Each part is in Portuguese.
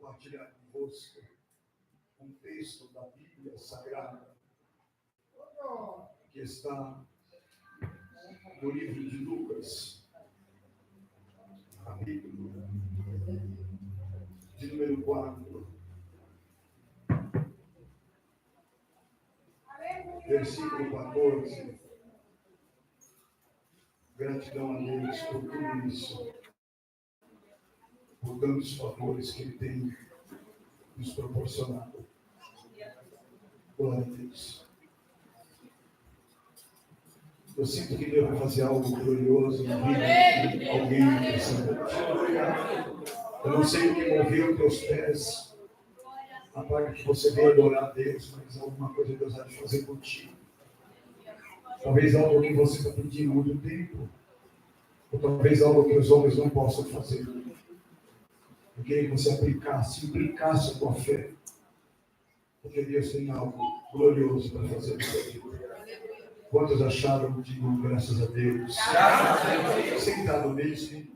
compartilhar convosco um texto da Bíblia Sagrada que está no livro de Lucas, capítulo de número 4, versículo 14. Gratidão a Deus por tudo isso, por tantos favores que Ele tem nos proporcionado. Glória a Deus. Eu sinto que Deus vai fazer algo glorioso na vida de alguém nessa noite. Eu não sei o que moveu teus pés, a parte que você veio adorar a Deus, mas alguma coisa Deus vai fazer contigo. Talvez algo que você está pedindo há muito tempo, ou talvez algo que os homens não possam fazer. Eu queria que você implicasse a tua fé, porque Deus tem algo glorioso para fazer na sua vida. Quantos acharam? Digam graças a Deus. Sentado mesmo.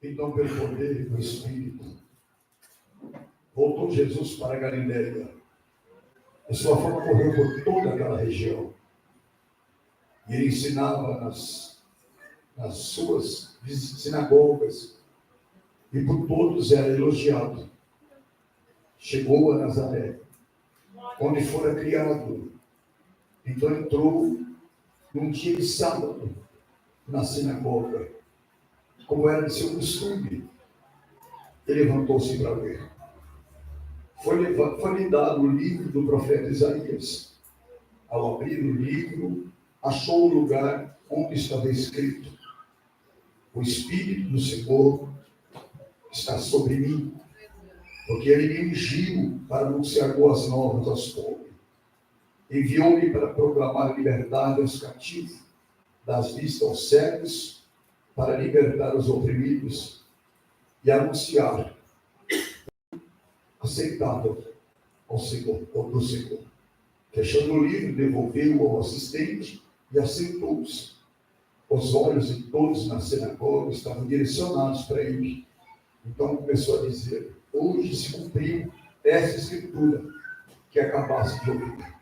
Então, pelo poder do Espírito, voltou Jesus para a Galileia. A sua fama correu por toda aquela região. E ele ensinava nas suas sinagogas, e por todos era elogiado. Chegou a Nazaré, onde fora criado. Então entrou num dia de sábado na sinagoga, como era de seu costume. Ele levantou-se para ler. Foi-lhe dado o livro do profeta Isaías. Ao abrir o livro, achou o lugar onde estava escrito: o Espírito do Senhor está sobre mim, porque Ele me ungiu para anunciar boas novas aos pobres. Enviou-me para proclamar liberdade aos cativos, das vistas aos cegos, para libertar os oprimidos e anunciar aceitável ao Senhor, ou do Senhor. Fechando o livro, devolveu-o ao assistente e assentou-se. Os olhos de todos na sinagoga estavam direcionados para ele. Então começou a dizer: hoje se cumpriu essa escritura que acabasse de ouvir.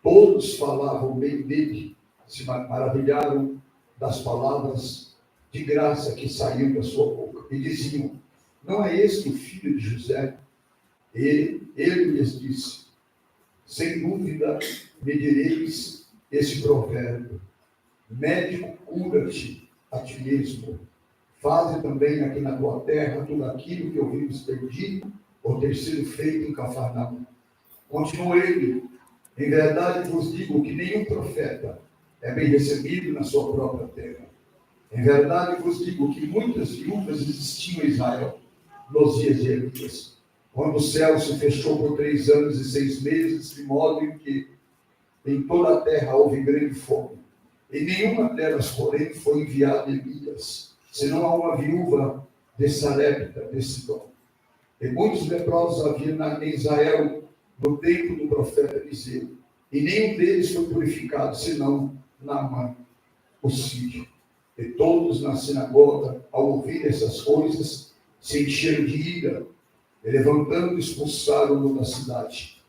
Todos falavam bem dele, se maravilharam das palavras de graça que saíam da sua boca. E diziam: não é este o filho de José? Ele lhes disse: sem dúvida me direis esse provérbio: médico, cura-te a ti mesmo. Faze também aqui na tua terra tudo aquilo que ouvimos ter dito ou ter sido feito em Cafarnaum. Continuou ele: em verdade vos digo que nenhum profeta é bem recebido na sua própria terra. Em verdade vos digo que muitas viúvas existiam em Israel nos dias de Elias, quando o céu se fechou por 3 anos e 6 meses, de modo em que em toda a terra houve grande fome. Em nenhuma delas, porém, foi enviado Elias, senão a uma viúva de Sarepta, de Sidom. E muitos leprosos havia em Israel no tempo do profeta Eliseu, e nenhum deles foi purificado, senão Naamã, o sírio. E todos na sinagoga, ao ouvir essas coisas, se encheram de ira, e levantando, expulsaram-no da cidade.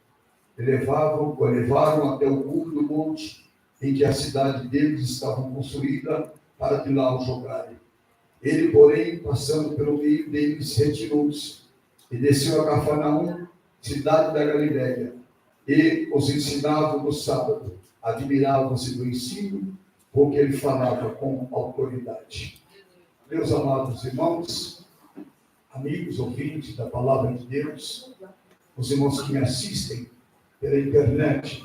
E levaram até o cume do monte, em que a cidade deles estava construída, para de lá o jogarem. Ele, porém, passando pelo meio deles, retirou-se e desceu a Cafarnaum, cidade da Galileia, e os ensinava no sábado. Admiravam-se do ensino, porque ele falava com autoridade. Meus amados irmãos, amigos, ouvintes da palavra de Deus, os irmãos que me assistem pela internet,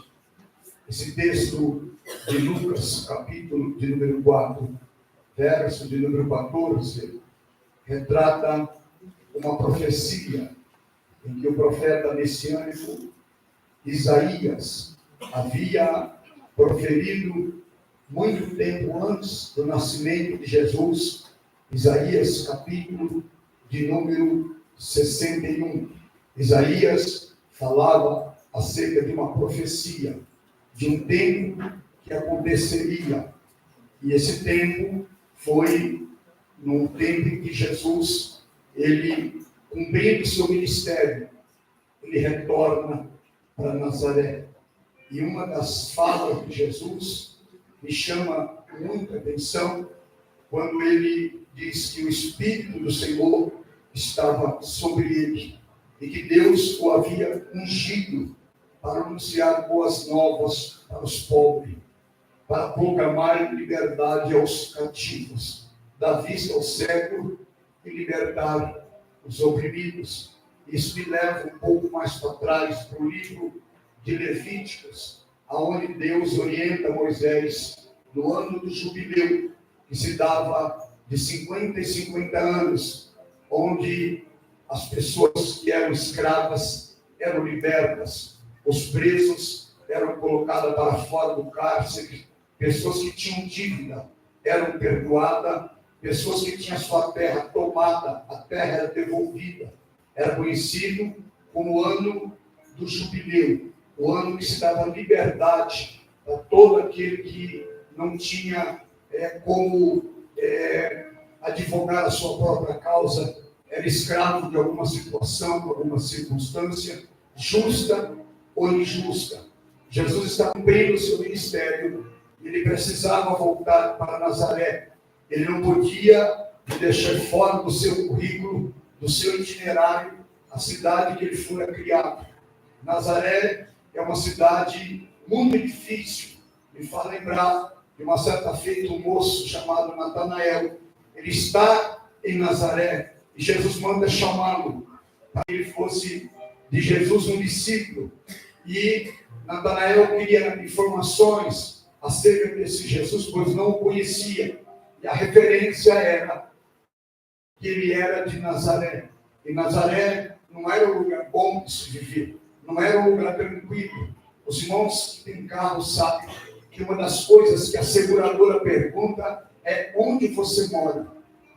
esse texto de Lucas, capítulo de número 4, verso de número 14, retrata uma profecia em que o profeta messiânico Isaías havia proferido muito tempo antes do nascimento de Jesus. Isaías, capítulo de número 61. Isaías falava acerca de uma profecia, de um tempo que aconteceria. E esse tempo foi no tempo em que Jesus ele, cumprindo seu ministério, ele retorna para Nazaré. E uma das falas de Jesus me chama muita atenção, quando ele diz que o Espírito do Senhor estava sobre ele, e que Deus o havia ungido para anunciar boas novas para os pobres, para proclamar liberdade aos cativos, dar vista ao cego e libertar os oprimidos. Isso me leva um pouco mais para trás, para o livro de Levíticos, aonde Deus orienta Moisés no ano do jubileu, que se dava de 50 em 50 anos, onde as pessoas que eram escravas eram libertas, os presos eram colocados para fora do cárcere, pessoas que tinham dívida eram perdoadas, pessoas que tinham sua terra tomada, a terra era devolvida. Era conhecido como o ano do jubileu, o ano que se dava liberdade a todo aquele que não tinha como advogar a sua própria causa, era escravo de alguma situação, de alguma circunstância, justa ou injusta. Jesus está cumprindo o seu ministério, ele precisava voltar para Nazaré. Ele não podia deixar fora do seu currículo, do seu itinerário, a cidade que ele fora criado. Nazaré é uma cidade muito difícil. Me faz lembrar de uma certa feita um moço chamado Natanael. Ele está em Nazaré e Jesus manda chamá-lo para que ele fosse de Jesus um discípulo. E Natanael queria informações acerca desse Jesus, pois não o conhecia. E a referência era que ele era de Nazaré. E Nazaré não era um lugar bom de se viver, não era um lugar tranquilo. Os irmãos que têm carro sabem que uma das coisas que a seguradora pergunta é onde você mora.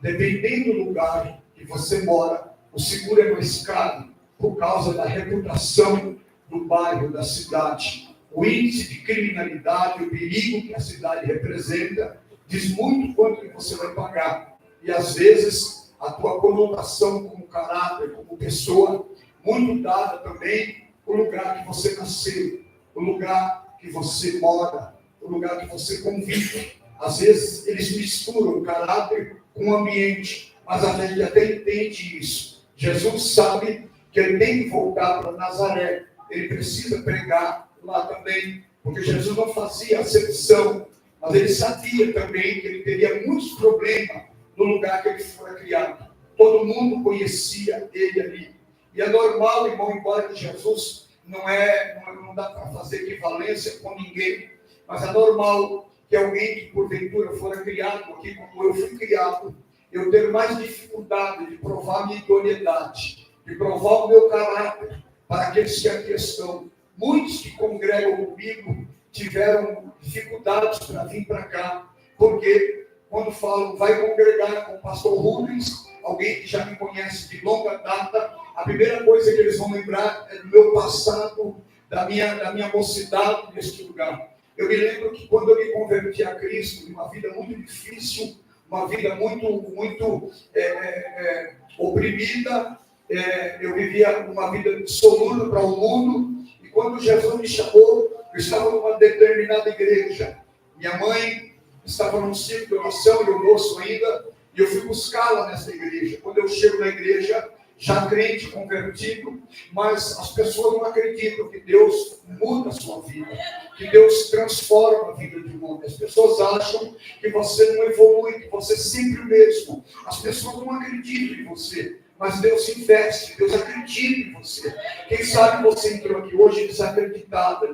Dependendo do lugar que você mora, o seguro é mais caro por causa da reputação do bairro, da cidade. O índice de criminalidade, o perigo que a cidade representa, diz muito quanto que você vai pagar. E às vezes a tua conotação como caráter, como pessoa, muito dada também o lugar que você nasceu, o lugar que você mora, o lugar que você convive. Às vezes eles misturam o caráter com o ambiente, mas a gente até entende isso. Jesus sabe que ele tem que voltar para Nazaré, ele precisa pregar lá também, porque Jesus não fazia acepção, mas ele sabia também que ele teria muitos problemas no lugar que ele foi criado. Todo mundo conhecia ele ali. E é normal, irmão, embora que Jesus não dá para fazer equivalência com ninguém, mas é normal que alguém que porventura fora criado aqui, como eu fui criado, eu ter mais dificuldade de provar minha idoneidade, de provar o meu caráter para aqueles que aqui estão. Muitos que congregam comigo tiveram dificuldades para vir para cá, porque quando falam, vai congregar com o pastor Rubens, alguém que já me conhece de longa data, a primeira coisa que eles vão lembrar é do meu passado, da minha mocidade neste lugar. Eu me lembro que quando eu me converti a Cristo, uma vida muito difícil, uma vida muito oprimida, eu vivia uma vida dissoluta para o mundo, e quando Jesus me chamou, eu estava numa determinada igreja. Minha mãe estava num ciclo de oração, e eu moço ainda, e eu fui buscá-la nessa igreja. Quando eu chego na igreja, já crente, convertido, mas as pessoas não acreditam que Deus muda a sua vida, que Deus transforma a vida de um homem. As pessoas acham que você não evolui, que você é sempre o mesmo. As pessoas não acreditam em você. Mas Deus investe, Deus acredita em você. Quem sabe você entrou aqui hoje desacreditado.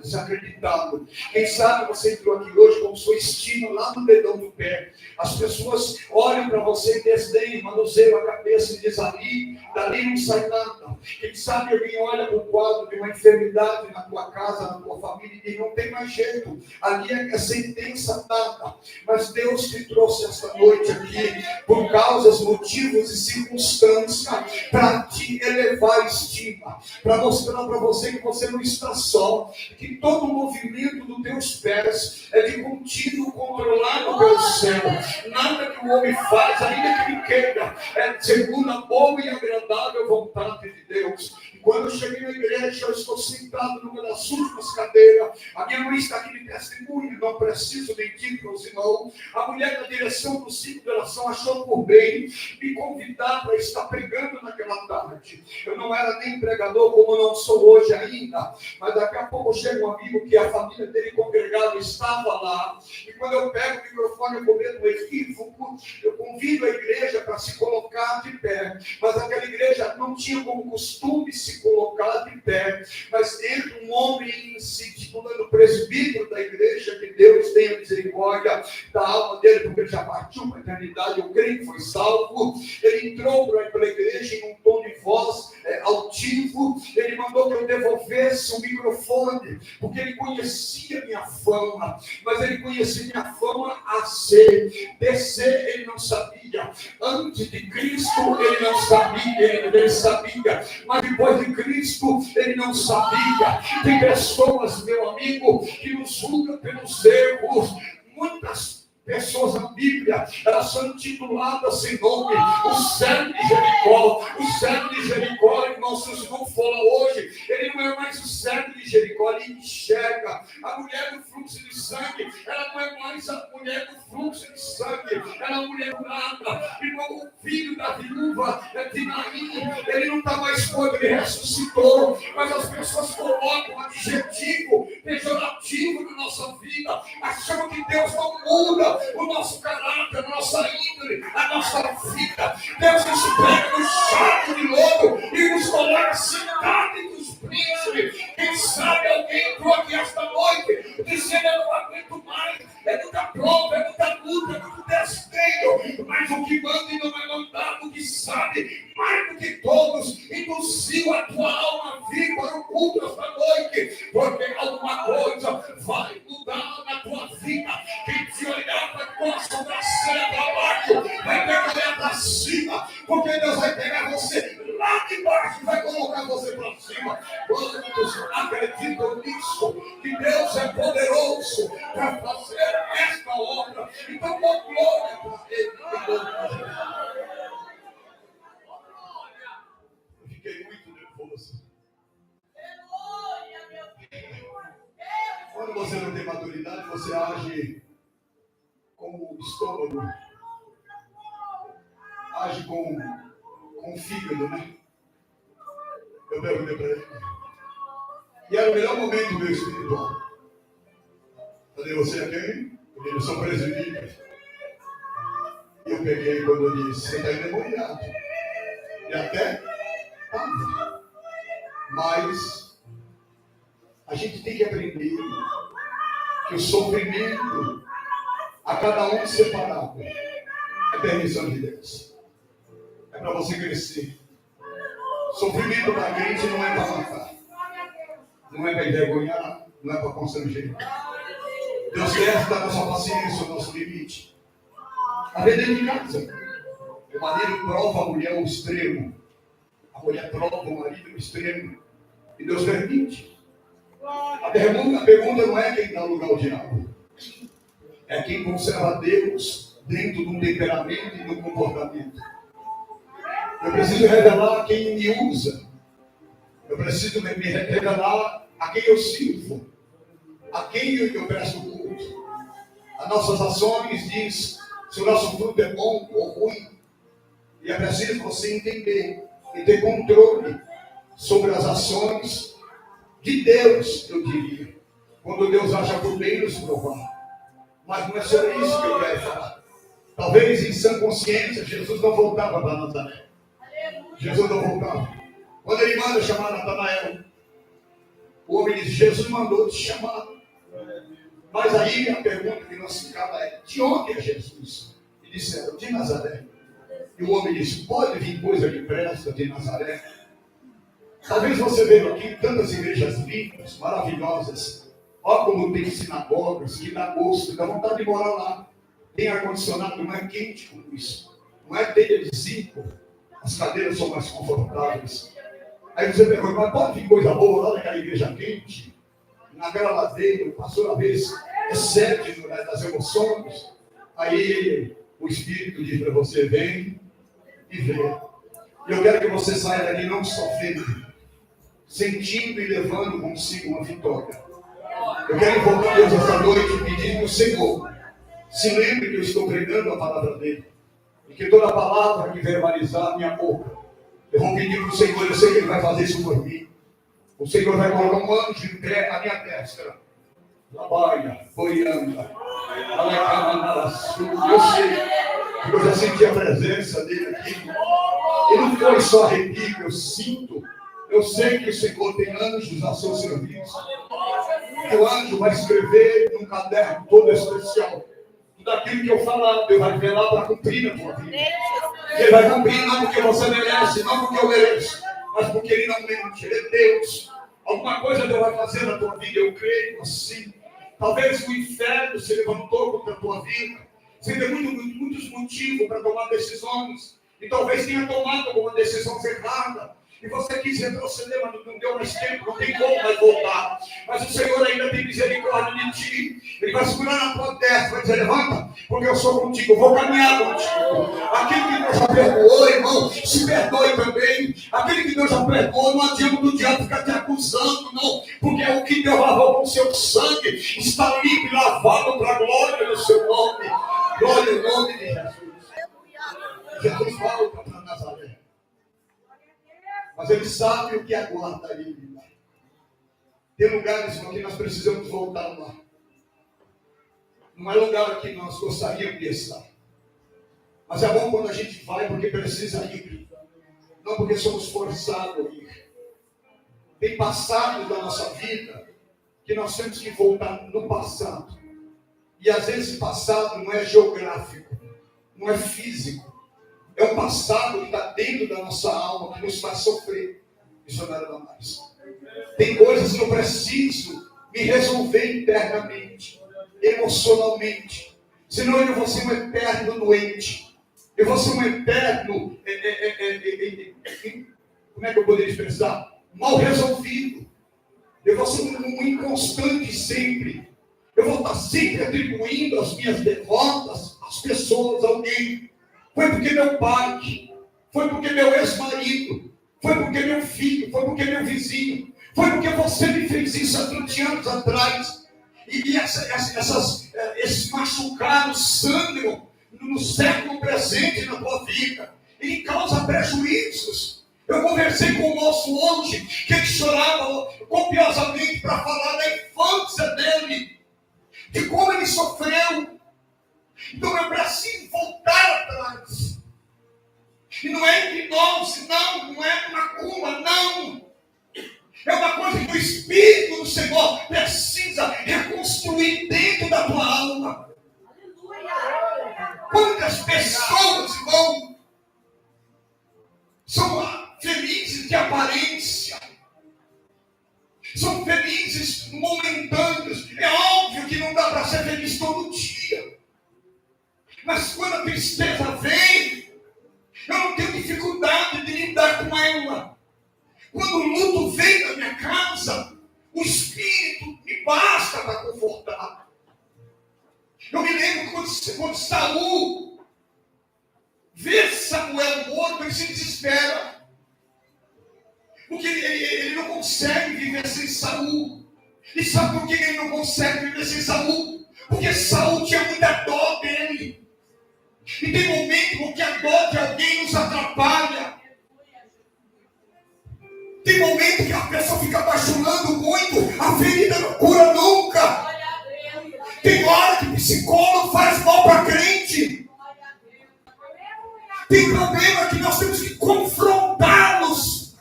Quem sabe você entrou aqui hoje com sua estima lá no dedão do pé. As pessoas olham para você e desdenham, manuseiam a cabeça e dizem dali não sai nada. Quem sabe alguém olha para o quadro de uma enfermidade na tua casa, na tua família, e diz, não tem mais jeito. Ali é sentença dada. Mas Deus te trouxe esta noite aqui por causas, motivos e circunstâncias, para te elevar a estima, para mostrar para você que você não está só, que todo o movimento dos teus pés é de contínuo controlado pelo céu. Nada que o homem faz, ainda que ele queira, é segundo a boa e agradável vontade de Deus. E quando eu cheguei na igreja, eu estou sentado numa das últimas cadeiras. A minha mãe está aqui de testemunho, não preciso mentir para os irmãos. A mulher da direção do ciclo de oração achou por bem me convidar para estar pregando naquela tarde. Eu não era nem pregador, como não sou hoje ainda, mas daqui a pouco chega um amigo que a família dele congregava estava lá, e quando eu pego o microfone, eu cometo um equívoco, eu convido a igreja para se colocar de pé, mas aquela igreja não tinha como costume se colocar de pé, mas entra um homem se titulando presbítero da igreja, que Deus tenha misericórdia da alma dele, porque ele já partiu para a eternidade, eu creio que foi salvo. Ele entrou para a igreja em um tom de voz altivo, ele mandou que eu devolvesse o microfone, porque ele conhecia minha fama, mas ele conhecia minha fama a ser, descer ele não sabia, antes de Cristo ele não sabia, ele sabia, mas depois de Cristo ele não sabia. Tem pessoas, meu amigo, que nos julgam pelos erros. Muitas pessoas na Bíblia, elas são intituladas sem nome, o servo de Jericó. O servo de Jericó, irmão, se você não for hoje, ele não é mais o servo de Jericó, ele enxerga. A mulher do fluxo de sangue, ela não é mais a mulher do fluxo de sangue, ela é uma mulher curada. Irmão, o filho da viúva de Naim, ele não está mais quando ele ressuscitou, mas as pessoas colocam um adjetivo pejorativo na nossa vida, achando que Deus não muda o nosso caráter, a nossa índole, a nossa vida. Deus nos pega no saco de lodo e nos coloca sentado entre os príncipes. Quem sabe alguém entrou aqui esta noite dizendo: eu não aguento mais, é muita prova, é muita luta, é muito despeio, mas o que manda e não é mandado, o que sabe mais do que todos, induziu a tua alma a vir para o culto esta noite, porque alguma coisa vai mudar na tua vida. Quem te olhar para a tua sobrancelha para baixo, vai ter que olhar para cima, porque Deus vai pegar você lá de baixo e vai colocar você para cima. Quantos acreditam nisso? Que Deus é poderoso para fazer esta obra. Então, dá glória para Ele. Eu fiquei muito nervoso. Quando você não tem maturidade, você age como o estômago, age com o fígado, né? Eu perguntei para ele. E era o melhor momento do meu espiritual. Falei: você é quem? Eu sou presbítero. E eu peguei quando eu disse: você está endemoniado. E até estava. Mas a gente tem que aprender que o sofrimento a cada um separado é permissão de Deus. É para você crescer. Sofrimento da gente não é para matar, não é para envergonhar, não é para constranger. Deus quer dar nossa paciência, o nosso limite. A vida de casa. O marido prova a mulher ao extremo. A mulher prova o marido ao extremo. E Deus permite. A pergunta não é quem dá lugar ao diabo. É quem conserva Deus dentro de um temperamento e de um comportamento. Eu preciso revelar quem me usa. Eu preciso me revelar a quem eu sirvo. A quem eu presto culto. As nossas ações diz se o nosso fruto é bom ou ruim. E é preciso você entender e ter controle sobre as ações de Deus, eu diria. Quando Deus acha por bem nos provar. Mas não é sobre isso que eu quero falar. Talvez em sã consciência, Jesus não voltava para Nazaré. Jesus não voltava. Quando ele manda chamar Natanael, o homem diz: Jesus mandou te chamar. Mas aí a pergunta que nós ficava é: de onde é Jesus? E disseram: de Nazaré. E o homem disse: pode vir coisa que presta de Nazaré? Talvez você veja aqui tantas igrejas lindas, maravilhosas. Olha como tem sinagogas que dá gosto, dá vontade de morar lá. Tem ar-condicionado, não é quente como isso. Não é telha de zinco. As cadeiras são mais confortáveis. Aí você pergunta: mas pode vir coisa boa lá naquela igreja quente? Naquela ladeira, o pastor, às vezes, excede das emoções. Aí O Espírito diz para você: vem e vê. E eu quero que você saia daqui não só vendo, sentindo e levando consigo uma vitória. Eu quero invocar a Deus esta noite pedindo ao Senhor, se lembre que eu estou pregando a palavra dele. E que toda palavra que verbalizar a minha boca, eu vou pedir para o Senhor, eu sei que ele vai fazer isso por mim. O Senhor vai colocar um anjo em pé à minha destra. Labaia, Boianda, eu sei, eu já senti a presença dele aqui. E não foi só arrepio, eu sinto. Eu sei que o Senhor tem anjos a seu serviço. E o anjo vai escrever num caderno todo especial. Tudo aquilo que eu falar, Deus vai velar para cumprir na tua vida. Ele vai cumprir não porque você merece, não porque eu mereço, mas porque ele não mente, ele é Deus. Alguma coisa Deus vai fazer na tua vida, eu creio assim. Talvez o inferno se levantou contra a tua vida. Você tem muitos motivos para tomar decisões. E talvez tenha tomado alguma decisão errada. E você quis retroceder, mas não deu mais tempo, não tem como mais voltar. Mas o Senhor ainda tem misericórdia de ti. Ele vai segurar na tua destra, vai dizer: levanta, porque eu sou contigo, eu vou caminhar contigo. Aquele que Deus já perdoou, irmão, se perdoe também. Aquele que Deus já perdoou, não adianta do diabo ficar te acusando, não. Porque o que Deus lavou com o seu sangue está limpo e lavado para a glória do seu nome. Glória ao nome de Jesus. Jesus volta para Nazaré. Mas ele sabe o que aguarda ele. Tem lugares que nós precisamos voltar lá. Não é lugar que nós gostaríamos de estar. Mas é bom quando a gente vai porque precisa ir. Não porque somos forçados a ir. Tem passado da nossa vida que nós temos que voltar no passado. E às vezes passado não é geográfico, não é físico. É um passado que está dentro da nossa alma, que nos faz sofrer. Isso não era mais. Tem coisas que eu preciso me resolver internamente, emocionalmente. Senão eu vou ser um eterno doente. Eu vou ser um eterno, como é que eu poderia expressar? Mal resolvido. Eu vou ser um inconstante sempre. Eu vou estar sempre atribuindo as minhas derrotas às pessoas, a alguém. Foi porque meu pai, foi porque meu ex-marido, foi porque meu filho, foi porque meu vizinho, foi porque você me fez isso há 20 anos atrás. E esses machucados sangram no século presente na tua vida. E causa prejuízos. Eu conversei com o moço hoje, que ele chorava copiosamente para falar da infância dele, de como ele sofreu. Então eu preciso voltar atrás. E não é entre nós, não é uma cuma, não. É uma coisa que o Espírito do Senhor precisa reconstruir dentro da tua alma. Quantas pessoas, irmão, são felizes de aparência, são felizes momentâneos. É óbvio que não dá para ser feliz todo dia. Mas quando a tristeza vem, eu não tenho dificuldade de lidar com ela. Quando o luto vem na minha casa, o Espírito me basta para confortar. Eu me lembro quando Saul vê Samuel morto, ele se desespera. Porque ele não consegue viver sem Saul. E sabe por que ele não consegue viver sem Saul? Porque Saul tinha muita dó dele. E tem momento que a dor de alguém nos atrapalha. Tem momento que a pessoa fica apaixonando muito, a ferida não cura nunca. Tem hora que o psicólogo faz mal para crente. Tem problema que nós temos que confrontá-los.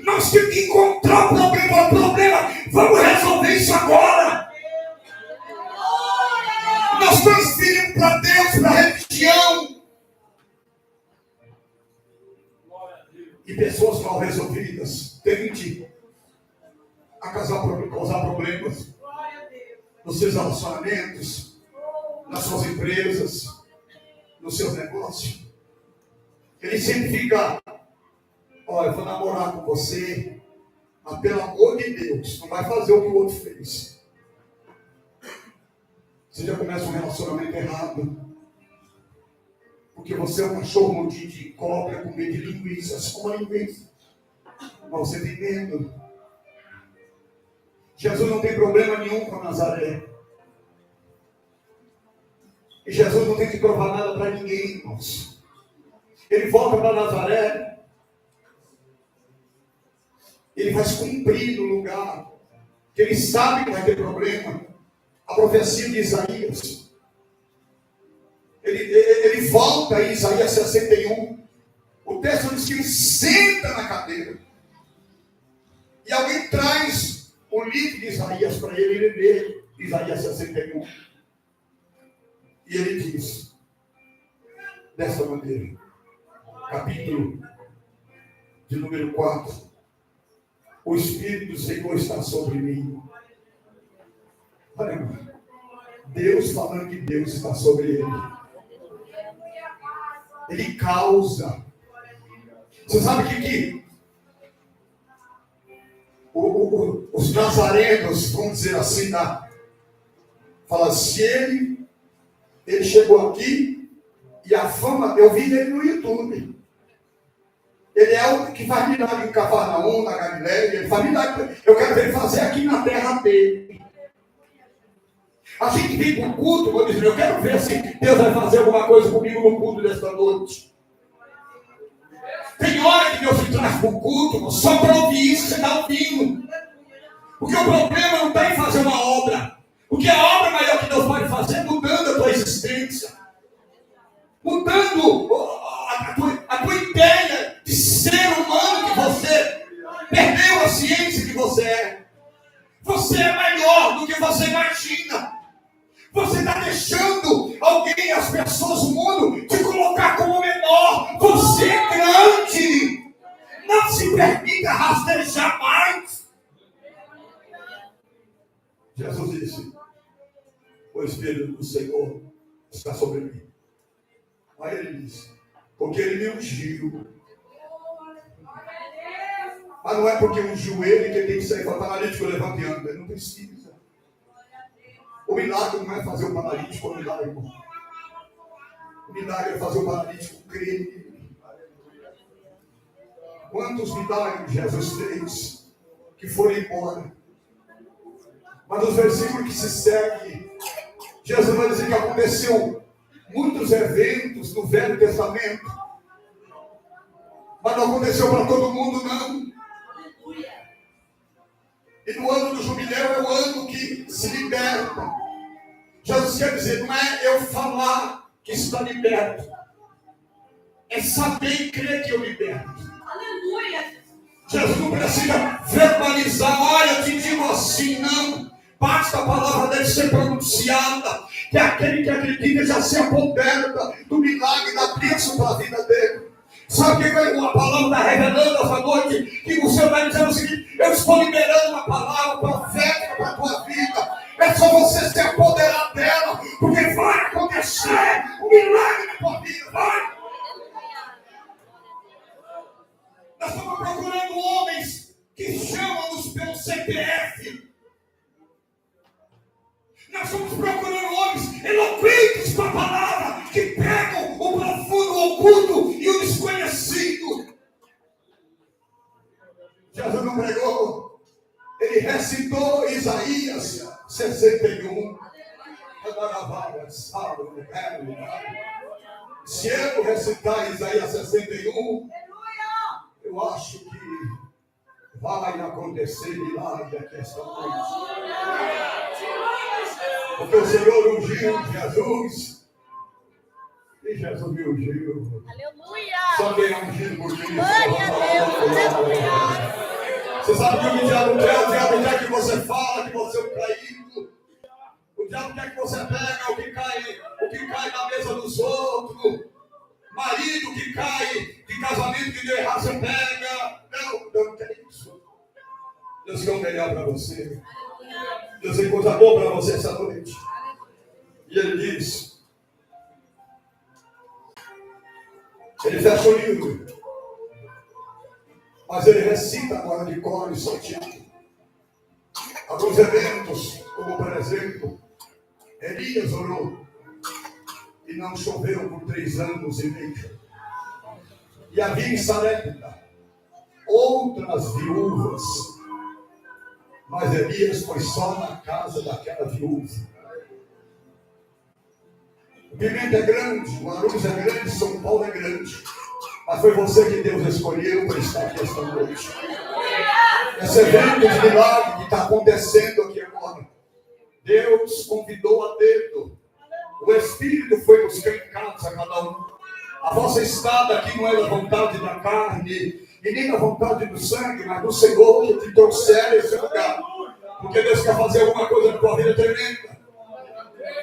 Nós temos que encontrar o problema. Vamos resolver isso agora. Nós transferimos para Deus, para a religião. E pessoas mal resolvidas tendem a causar problemas nos seus relacionamentos, nas suas empresas, nos seus negócios. Ele sempre fica: olha, eu vou namorar com você, mas pelo amor de Deus, não vai fazer o que o outro fez. Você já começa um relacionamento errado. Porque você é um cachorro mordido de cobra com medo de linguiça. Você come linguiça. Mas você tem medo. Jesus não tem problema nenhum com Nazaré. E Jesus não tem que provar nada para ninguém, irmãos. Ele volta para Nazaré. Ele vai se cumprir no lugar que ele sabe que vai ter problema. A profecia de Isaías. Ele volta em Isaías 61. O texto diz que ele senta na cadeira. E alguém traz o livro de Isaías para ele ler. Isaías 61. E ele diz, dessa maneira, capítulo de número 4, o Espírito do Senhor está sobre mim. Olha, irmão, Deus falando que Deus está sobre ele. Ele causa. Você sabe que os nazarenos, vamos dizer assim, fala, se ele chegou aqui e a fama, eu vi ele no YouTube. Ele é o que faz milagre em Cafarnaum, na Galileia. Ele faz milagre. Eu quero ver ele fazer aqui na terra dele. A gente vem para o culto, vou dizer, eu quero ver se Deus vai fazer alguma coisa comigo no culto desta noite. Tem hora que Deus te traz para o culto, só para ouvir isso, você está ouvindo. Porque o problema não está em fazer uma obra. Porque a obra maior que Deus pode fazer é mudando a tua existência. Mudando a tua ideia de ser humano que você perdeu a ciência que você é. Você é maior do que você imagina. Você está deixando alguém, as pessoas, o mundo, te colocar como menor. Você é grande. Não se permita rastejar mais. Jesus disse, o Espírito do Senhor está sobre mim. Aí ele disse, porque ele me ungiu. Mas não é porque ungiu ele que ele tem que sair para paralítico levante e anda. Ele não precisa. O milagre não é fazer o paralítico o milagre. O milagre é fazer o paralítico crer. Quantos milagres Jesus fez que foram embora? Mas nos versículos que se seguem, Jesus vai dizer que aconteceu muitos eventos no Velho Testamento. Mas não aconteceu para todo mundo, não. E no ano do jubileu é o ano que se liberta. Jesus quer dizer, não é eu falar que está liberto. É saber e crer que eu liberto. Aleluia. Jesus não precisa verbalizar, olha, eu te digo assim, não. Basta a palavra dele ser pronunciada. Que aquele que acredita já se apodera do milagre, da bênção para a vida dele. Sabe o que a palavra está revelando essa noite? Que o Senhor vai dizendo o seguinte, eu estou liberando uma palavra profética para a tua vida. É só você se apoderar dela, porque vai acontecer um milagre na tua vida, vai. Nós estamos procurando homens que chamam-nos pelo CPF. Nós estamos procurando homens eloquentes com a palavra, que pegam o profundo, o oculto e o desconhecido. Jesus não pregou, ele recitou Isaías 61. Se eu recitar Isaías 61, eu acho que vai acontecer milagre aqui esta noite. Porque o Senhor ungiu Jesus. E Jesus me ungiu. Aleluia! Só quem é ungido por Cristo. Glória a Deus! Aleluia! Você sabe que o diabo quer? O diabo quer que você fala, que você é um traído. O diabo quer que você pega o que cai na mesa dos outros. Marido que cai de casamento que deu errado, você pega. Não quer isso. Deus quer o melhor para você. Deus tem coisa boa para você essa noite. E ele diz, ele fecha o livro, mas ele recita agora de cor e salteado alguns eventos, como por exemplo, Elias orou. e não choveu por 3 anos e meio. E havia em Sarepta outras viúvas, mas Elias foi só na casa daquela viúva. O Pimenta é grande, o Guarulhos é grande, São Paulo é grande, mas foi você que Deus escolheu para estar aqui esta noite. Esse evento de milagre que está acontecendo aqui agora, Deus convidou a dedo. O Espírito foi buscar em casa cada um. A vossa estada aqui não é da vontade da carne e nem da vontade do sangue, mas do Senhor que te trouxer esse lugar. Porque Deus quer fazer alguma coisa na tua vida tremenda.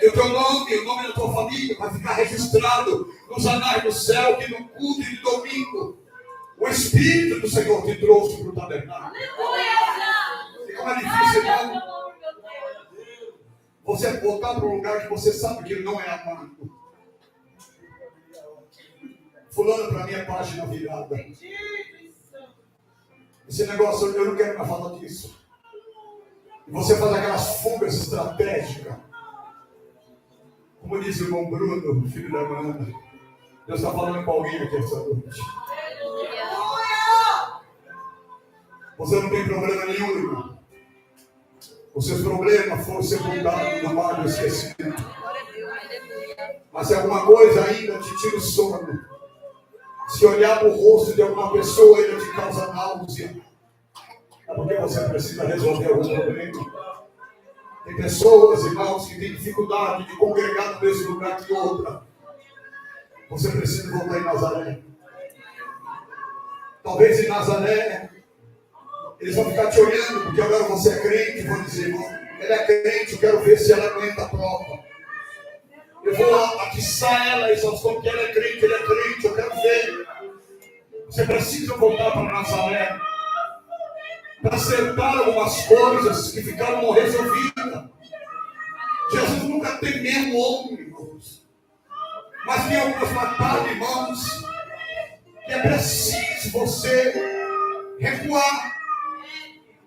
E o teu nome, o nome da tua família vai ficar registrado nos anais do céu, que no culto de domingo o Espírito do Senhor te trouxe para o tabernáculo. E como é difícil, não? Você voltar para um lugar que você sabe que ele não é amado. Fulano para mim é página virada. Esse negócio, eu não quero mais falar disso. E você faz aquelas fugas estratégicas. Como diz o irmão Bruno, filho da Ana, Deus está falando com alguém aqui essa noite. Você não tem problema nenhum, irmão. Os seus problemas foram sepultados no mar do esquecimento. Mas se alguma coisa ainda te tira o sono, se olhar para o rosto de alguma pessoa ainda te causa náusea, é porque você precisa resolver algum problema. Tem pessoas, irmãos, que têm dificuldade de congregar no mesmo lugar que outra. Você precisa voltar em Nazaré. Talvez em Nazaré eles vão ficar te olhando, porque agora você é crente, e vão dizer, irmão, ela é crente, eu quero ver se ela aguenta a prova. Eu vou atiçar ela, exaustão, porque ela é crente, ele é crente, eu quero ver. Você precisa voltar para Nazaré, para acertar algumas coisas que ficaram não resolvidas. Jesus nunca tem mesmo homem, irmãos. Mas tem algumas batalhas, irmãos, que é preciso você recuar.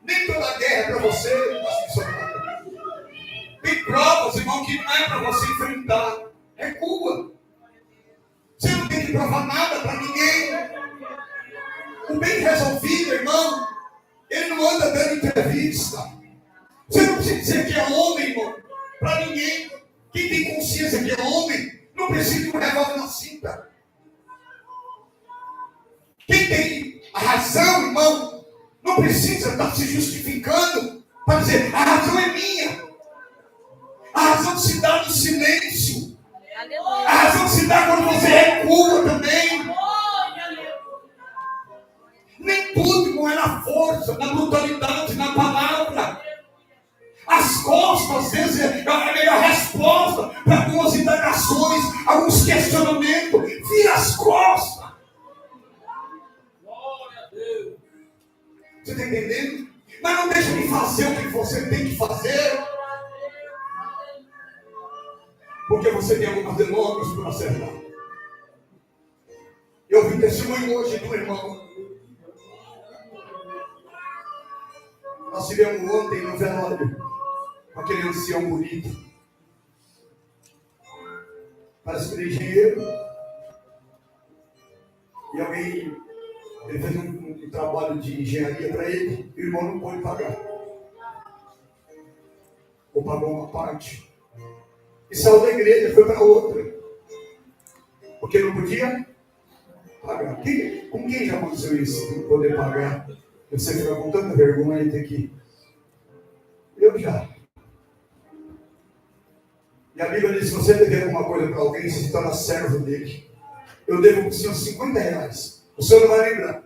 Nem toda guerra é para você, tem provas, irmão, que não é para você enfrentar. Recua. Você não tem que provar nada para ninguém. O bem resolvido, irmão, ele não anda dando entrevista. Você não precisa dizer que é homem, irmão, para ninguém. Quem tem consciência que é homem, não precisa de um revólver na cinta. Quem tem a razão, irmão, não precisa estar se justificando para dizer, a razão é minha. A razão se dá no silêncio. A razão se dá quando você recua também. Nem tudo não é na força, na brutalidade, na palavra. As costas, às vezes, é a melhor resposta para algumas indagações, alguns questionamentos. Vira as costas. Você está entendendo? Mas não deixa de fazer o que você tem que fazer. Porque você tem algumas demandas para acertar. Eu vi testemunho hoje do irmão. Nós tivemos ontem no velório aquele ancião bonito. Parece que ele é engenheiro. E alguém, ele fez um trabalho de engenharia para ele. E o irmão não pôde pagar. Ou pagou uma parte. E saiu da igreja e foi para outra. Porque não podia pagar. Com quem já aconteceu isso? Não poder pagar. Você fica com tanta vergonha de ter que. Eu já. E a Bíblia diz: se você dever alguma coisa para alguém, você se torna servo dele. Eu devo para o senhor R$50. O senhor não vai lembrar.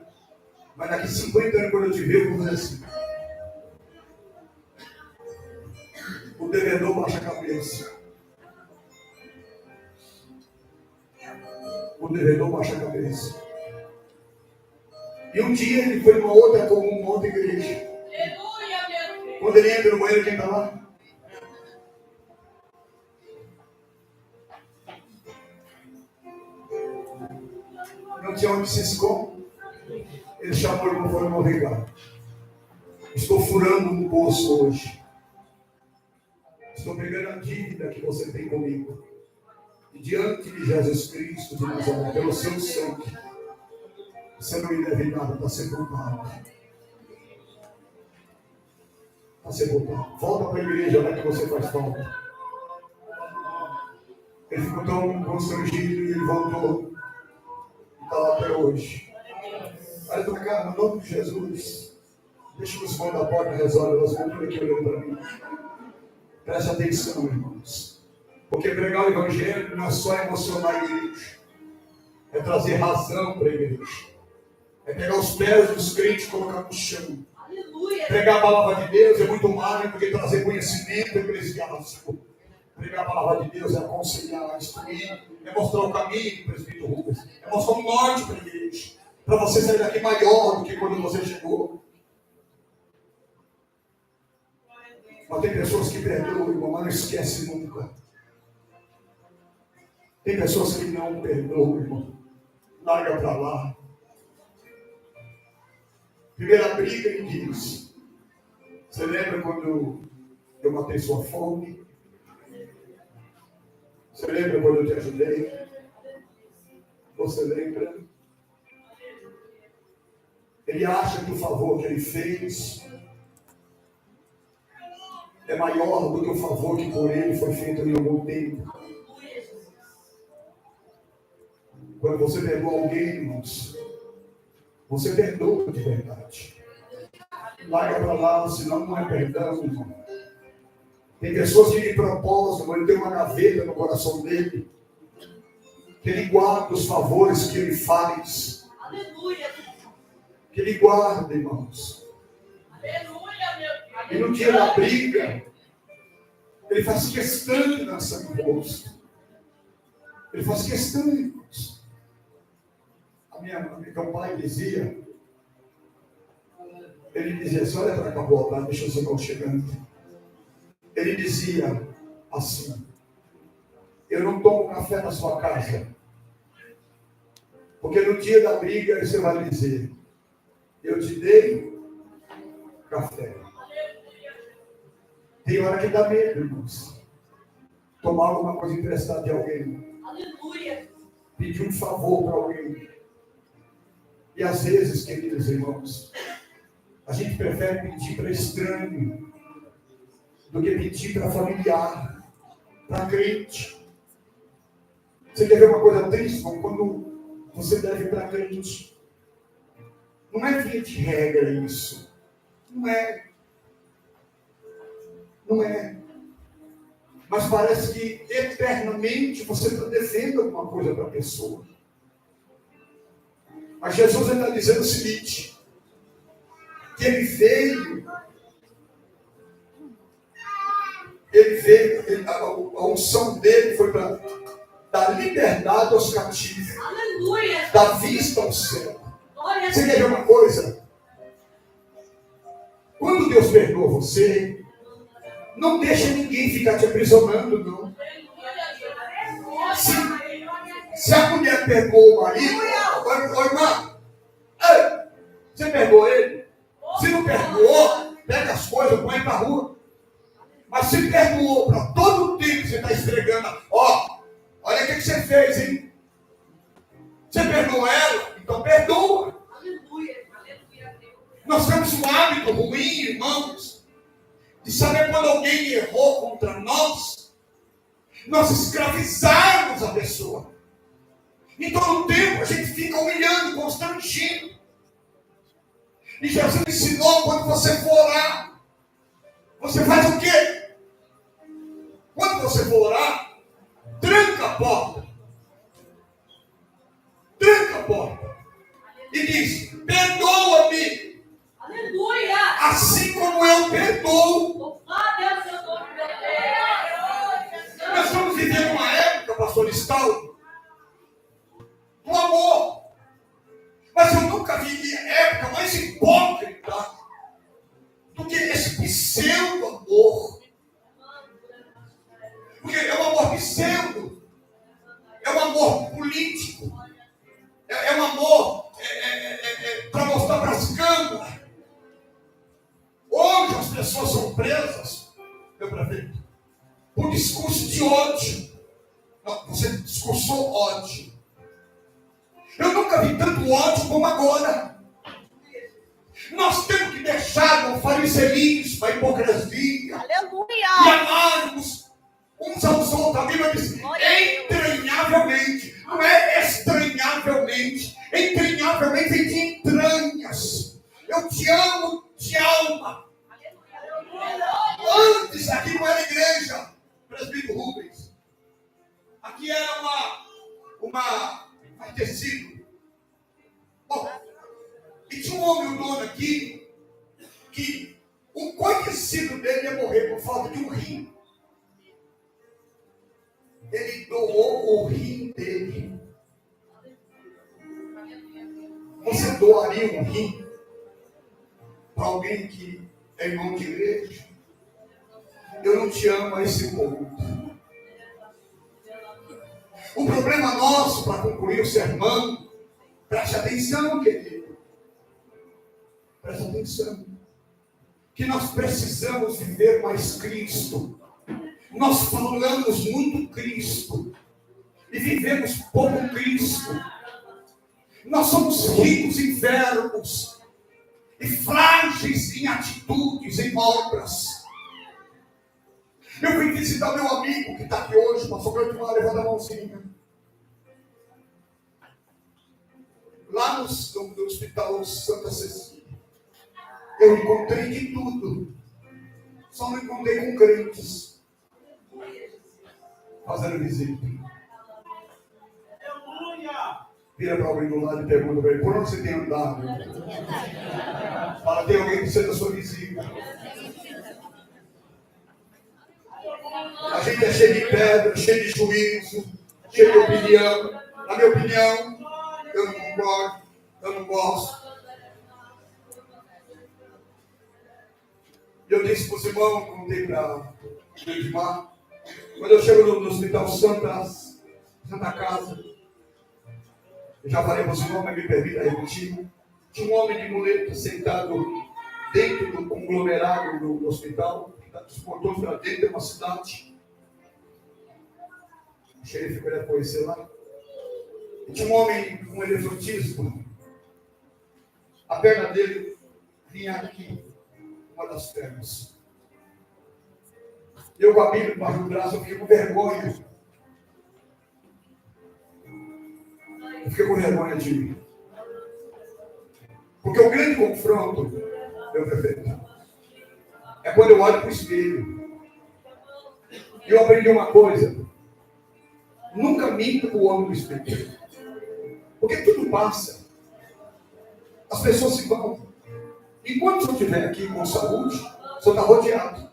Mas daqui 50 anos, quando eu te ver, eu vou fazer assim. O devedor baixa a cabeça. O devedor baixa a cabeça. E um dia ele foi numa outra igreja. Quando ele entra no banheiro, quem está lá? Não tinha onde se esconder. Ele chamou ele para fora e falou: vem cá. Estou furando um poço hoje. Estou pegando a dívida que você tem comigo. E diante de Jesus Cristo de Nazaré, pelo seu sangue, você não me deve nada, está sepultado. Está sepultado. Volta para a igreja, lá que você faz falta. Ele ficou tão constrangido e ele voltou. Está lá até hoje. Olha para cá, no nome de Jesus. Deixa os mãos da porta resolve, elas vão tudo aqui olhando para mim. Preste atenção, irmãos. Porque pregar o evangelho não é só emocionar a igreja. É trazer razão para a igreja. É pegar os pés dos crentes e colocar no chão. Aleluia. Pregar a palavra de Deus é muito mais do que trazer conhecimento eclesiástico. Pregar a palavra de Deus é aconselhar, é instruir, é mostrar o caminho, presbítero Rubens. É mostrar o norte para a igreja. Para você sair daqui maior do que quando você chegou. Mas tem pessoas que perdoam, irmão, mas não esquecem nunca. Tem pessoas que não perdoam, irmão. Larga para lá. Primeira briga, ele diz: você lembra quando eu matei sua fome? Você lembra quando eu te ajudei? Você lembra? Ele acha que o favor que ele fez é maior do que o favor que por ele foi feito em algum tempo. Quando você perdoa alguém, irmãos, você perdoa de verdade. Larga para lá, senão não é perdão, irmão. Tem pessoas que de propósito, ele tem uma gaveta no coração dele, que ele guarda os favores que ele faz. Aleluia. Que ele guarda, irmãos. Aleluia, meu Deus. E no dia da briga, ele faz questão de lançar no rosto. Ele faz questão, irmãos. Meu pai dizia, ele dizia assim: olha para cá, boa, deixa os irmãos chegando. Ele dizia assim: eu não tomo café na sua casa, porque no dia da briga você vai dizer: eu te dei café. Tem hora que dá medo, irmãos, tomar alguma coisa emprestada de alguém. Aleluia. Pedir um favor para alguém. E às vezes, queridos irmãos, a gente prefere pedir para estranho do que pedir para familiar, para crente. Você quer ver uma coisa triste? Quando você deve para crente. Não é via de regra isso. Não é. Não é. Mas parece que eternamente você está devendo alguma coisa para a pessoa. Mas Jesus está dizendo o seguinte: que ele veio, a unção dele foi para dar liberdade aos cativos. Aleluia. Dar vista ao céu. Você quer ver uma coisa? Quando Deus perdoa você, não deixa ninguém ficar te aprisionando, não. Se a mulher perdoou o marido, irmã, você perdoou ele? Se não perdoou, pega as coisas, põe para a rua. Mas se perdoou para todo o tempo que você está esfregando, olha o que você fez, hein? Você perdoou ela? Então perdoa. Nós temos um hábito ruim, irmãos, de saber quando alguém errou contra nós escravizarmos a pessoa. E todo o tempo a gente fica humilhando, constrangindo. E Jesus ensinou: quando você for orar, você faz o quê? Quando você for orar, tranca a porta. Tranca a porta. E diz: perdoa-me. Aleluia! Assim como eu perdoo. Nós estamos vivendo uma época, pastor Estaldo, do amor. Mas eu nunca vi época mais hipócrita do que esse pseudo-amor. Porque é um amor pseudo, é um amor político, é um amor para mostrar para as câmaras. Hoje as pessoas são presas, meu prefeito, por discurso de ódio. Não, você discursou ódio. Eu nunca vi tanto ódio como agora. Nós temos que deixar o fariseísmo, a hipocrisia. Aleluia. E amarmos uns aos outros. A Bíblia diz entranhavelmente. Não é estranhavelmente. Entranhavelmente vem de entranhas. Eu te amo de alma. Antes aqui não era igreja, presbítero Rubens. Aqui era uma tecido. Bom, e tinha um homem, um dono aqui, que o conhecido dele ia morrer por falta de um rim. Ele doou o rim dele. Você doaria um rim para alguém que é irmão de igreja? Eu não te amo a esse ponto. O problema nosso, para concluir o sermão, preste atenção, querido. Preste atenção. Que nós precisamos viver mais Cristo. Nós falamos muito Cristo e vivemos pouco Cristo. Nós somos ricos em verbos e frágeis em atitudes, em obras. Eu fui visitar meu amigo que está aqui hoje, pastor Cleiton, levanta a mãozinha. Lá no hospital Santa Cecília. Eu encontrei de tudo. Só não encontrei com crentes. Fazendo visita. Vira para alguém do lado e pergunta para ele: por onde você tem andado? Fala, tem alguém que seja sua visita. A gente é cheio de pedra, cheio de juízo, cheio de opinião. Na minha opinião, eu não concordo, eu não gosto. E eu disse para os irmãos, contei para o Edmar, quando eu chego no hospital Santa Casa, eu já falei para os irmãos, mas me permita repetir, tinha um homem de muleta sentado dentro do conglomerado do hospital, dos portões para dentro de uma cidade. O xerife foi conhecer lá. E tinha um homem com elefantismo. A perna dele vinha aqui, uma das pernas. Eu com a Bíblia embaixo do braço, eu fiquei com vergonha. Eu fiquei com vergonha de mim. Porque o grande confronto, meu prefeito, é quando eu olho para o espelho. E eu aprendi uma coisa. Nunca minta o homem do espelho. Porque tudo passa. As pessoas se vão. Enquanto eu estiver aqui com saúde, você está rodeado.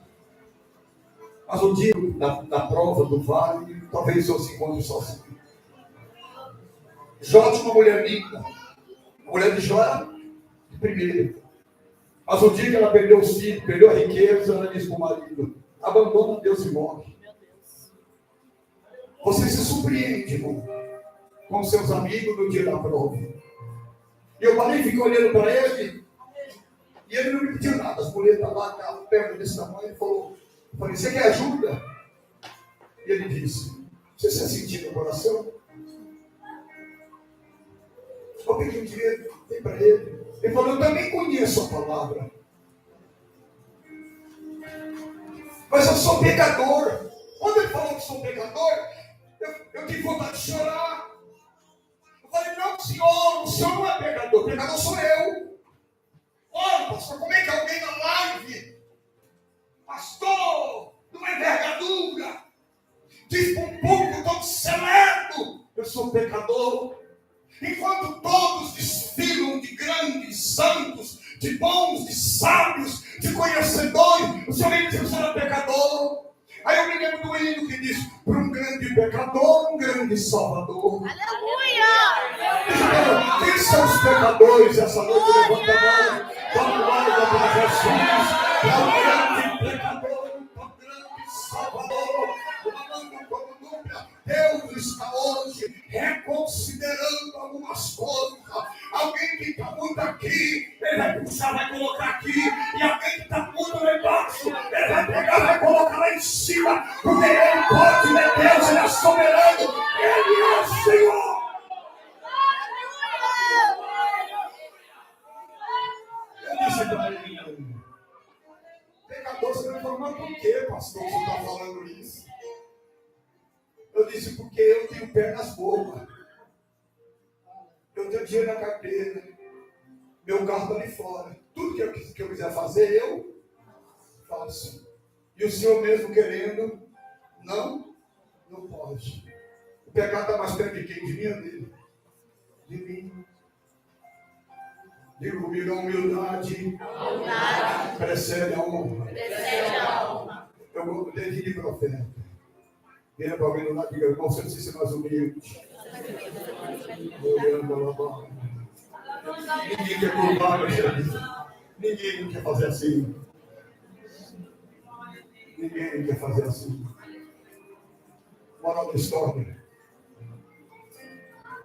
Mas o dia da prova, do vale, talvez eu se encontre sozinho. Jó tinha uma mulher linda. A mulher de Jó era de primeira. Mas o dia que ela perdeu os filhos, perdeu a riqueza, ela disse para o marido: abandona Deus e morre. Você se surpreende, irmão, com seus amigos no dia da prova. E eu parei e fiquei olhando para ele, e ele não me pediu nada. As mulheres estavam lá, com a perna desse tamanho, ele falou: eu falei, você quer ajuda? E ele disse: você se sentiu no coração? Eu pedi um dinheiro, dei para ele. Ele falou: eu também conheço a palavra, mas eu sou pecador. Quando ele falou que sou pecador, eu tive vontade de chorar. Eu falei: não, senhor, o senhor não é pecador, pecador sou eu. Olha, pastor, como é que alguém na live, pastor, numa envergadura, diz para um público todo seleto: eu sou pecador. Enquanto todos desfilam de grandes santos, de bons, de sábios, de conhecedores, o senhor me diz que o senhor é pecador. Aí eu me lembro do hino que diz: para um grande pecador, um grande salvador. Aleluia! Quem são os pecadores essa noite? Levanta a mão, dá glória para Jesus. É um grande pecador, um grande salvador. Deus está hoje reconsiderando algumas coisas. Alguém que está muito aqui, ele vai puxar, vai colocar aqui. E alguém que está muito lá embaixo, ele vai pegar, vai colocar lá em cima. Porque ele pode, ele é Deus, ele é soberano. Ele que, pastor, você está falando isso? Eu disse, porque eu tenho pé nas bocas. Eu tenho dinheiro na carteira. Meu carro está ali fora. Tudo que eu quiser fazer, eu faço. E o Senhor mesmo querendo, não pode. O pecado está mais perto de quem? De mim ou dele? De mim. Digo comigo, a humildade precede a honra. Eu devia de profeta. Vira para alguém do lado e diga, irmão, você precisa ser mais humilde. Ninguém quer curvar, meu querido. Ninguém quer fazer assim. Ninguém quer fazer assim. Moral da história.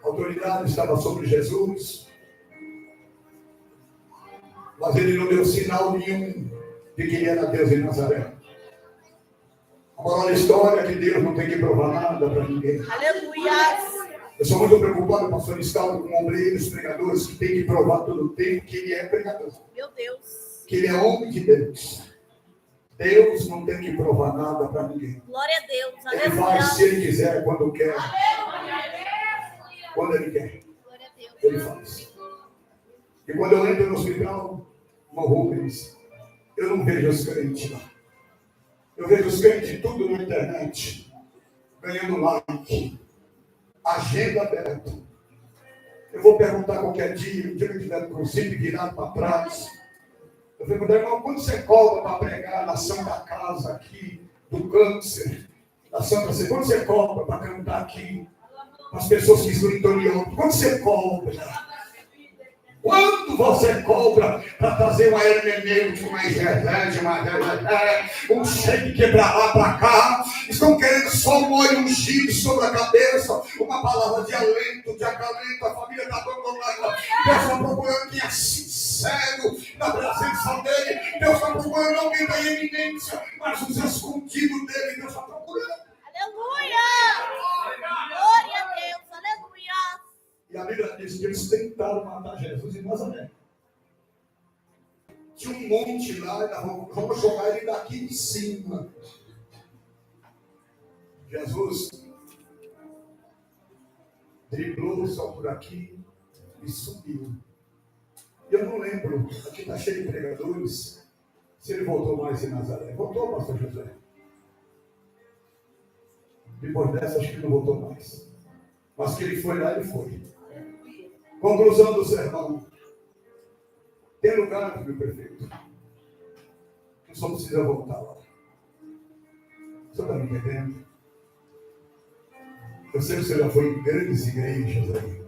A autoridade estava sobre Jesus, mas ele não deu sinal nenhum de que ele era Deus em Nazaré. A moral da história é que Deus não tem que provar nada para ninguém. Aleluia. Eu sou muito preocupado, pastor Escaldo, com obreiros, pregadores, que tem que provar todo o tempo que ele é pregador. Meu Deus. Que ele é homem de Deus. Deus não tem que provar nada para ninguém. Glória a Deus. Ele Aleluia. faz se ele quiser, quando quer. Quando ele quer. Glória a Deus. Ele faz. E quando eu entro no hospital, uma Rubens, eu não vejo os crentes lá. Eu vejo os crentes tudo na internet, ganhando like, agenda aberta. Eu vou perguntar qualquer dia, o dia que eu estiver com o zíper virado para trás. Eu vou perguntar, irmão, quando você cobra para pregar na Santa Casa aqui, do câncer, da Santa Ceia, quando você cobra para cantar aqui, as pessoas que estão interior, quando você cobra? Quanto você cobra para trazer uma hermenêutica, uma exegese, um cheio que para lá, para cá? Estão querendo só um óleo ungido sobre a cabeça, uma palavra de alento, de acalento. A família está abandonada. Deus está procurando quem é sincero na presença dele. Deus está procurando alguém da eminência, mas os escondidos dele, Deus está procurando. Aleluia. Glória a Deus. Aleluia. E a Bíblia diz que eles tentaram matar Jesus em Nazaré. Tinha um monte lá, e vamos jogar ele daqui de cima. Jesus driblou só por aqui e subiu. E eu não lembro, aqui está cheio de pregadores, se ele voltou mais em Nazaré. Voltou, pastor José? Depois dessa, acho que não voltou mais. Mas que ele foi lá, ele foi. Conclusão do sermão. Tem lugar, meu prefeito, que só precisa voltar lá. Você está me entendendo? Eu sei que você já foi em grandes igrejas aí.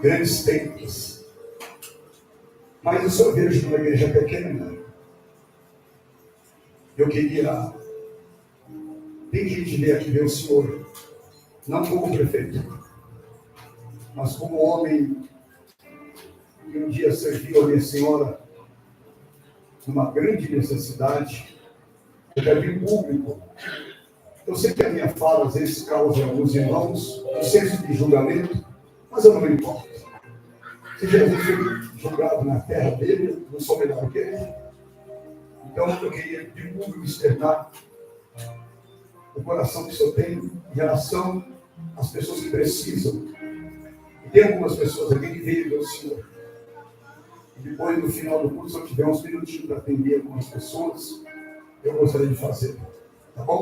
Grandes templos. Mas eu só vejo uma igreja pequena. Eu queria... Tem gente ver aqui, ver o senhor. Não como prefeito, mas como homem que um dia serviu a minha senhora numa grande necessidade. Eu já vi público. Eu sei que a minha fala às vezes causa em alguns irmãos um senso de julgamento, mas eu não me importo. Se Jesus foi julgado na terra dele, não sou melhor que ele. Então eu queria de público externar o coração que o senhor tem em relação às pessoas que precisam. E tem algumas pessoas aqui que veem do Senhor. E depois, no final do curso, se eu tiver uns minutinhos para atender algumas pessoas, eu gostaria de fazer.